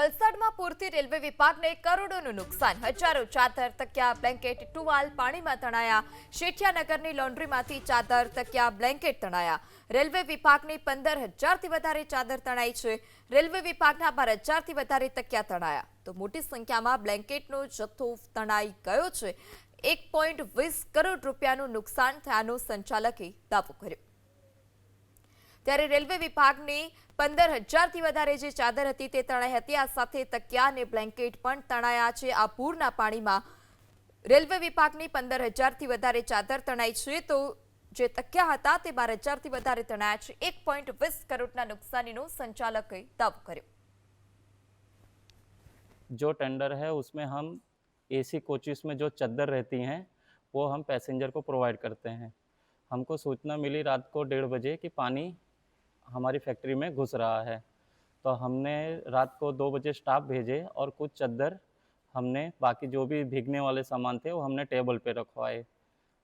વલસાડમાં પૂરથી રેલવે વિભાગને કરોડોનું નુકસાન। હજારો ચાદર, તકિયા, બ્લેન્કેટ, ટુવાલ પાણીમાં તણાયા। શેઠિયાનગરની લોન્ડ્રીમાંથી ચાદર, તકિયા, બ્લેન્કેટ તણાયા। રેલવે વિભાગની 15,000થી વધારે ચાદર તણાઈ છે। રેલવે વિભાગના 12,000થી વધારે તકિયા તણાયા। તો મોટી સંખ્યામાં બ્લેન્કેટનો જથ્થો તણાઈ ગયો છે। 1.20 કરોડ રૂપિયાનું નુકસાન થયાનો સંચાલકે દાવો કર્યો। ત્યારે રેલવે વિભાગની 15,000થી વધારે જે ચાદર હતી તે તણાઈ હતી। આ સાથે તકિયા અને બ્લેન્કેટ પણ તણાયા છે। આ પૂરના પાણીમાં રેલવે વિભાગની 15,000થી વધારે ચાદર તણાઈ છે, તો જે તકિયા હતા તે 12,000થી વધારે તણાયા છે। 1.20 કરોડના નુકસાનીનો સંચાલકે દાવો કર્યો। जो टेंडर है उसमें हम एसी कोचेस में जो चद्दर रहती हैं वो हम पैसेंजर को प्रोवाइड करते हैं। हमको सूचना मिली रात को 1:30 बजे कि पानी हमारी फैक्ट्री में घुस रहा है, तो हमने रात को 2 बजे स्टाफ भेजे और कुछ चद्दर हमने बाकी जो भी भीगने वाले सामान थे वो हमने टेबल पे रखवाए।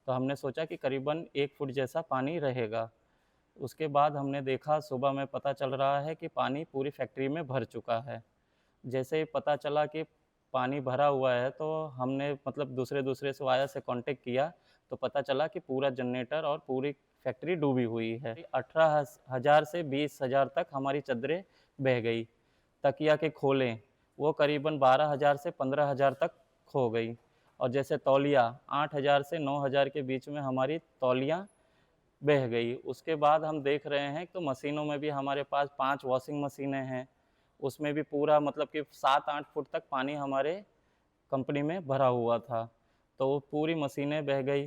तो हमने सोचा कि करीबन 1 फुट जैसा पानी रहेगा। उसके बाद हमने देखा, सुबह में पता चल रहा है कि पानी पूरी फैक्ट्री में भर चुका है। जैसे ही पता चला कि पानी भरा हुआ है तो हमने मतलब दूसरे से वाया से कांटेक्ट किया, तो पता चला कि पूरा जनरेटर और पूरी फैक्ट्री डूबी हुई है। 18,000 से 20,000 तक हमारी चादरें बह गई। तकिया के खोले वो करीबन 12,000 से 15,000 तक खो गई। और जैसे तौलिया 8,000 से 9,000 के बीच में हमारी तौलियाँ बह गई। उसके बाद हम देख रहे हैं तो मशीनों में भी हमारे पास 5 वॉशिंग मशीनें हैं, उसमें भी पूरा मतलब कि 7-8 फुट तक पानी हमारे कंपनी में भरा हुआ था, तो वो पूरी मशीनें बह गई।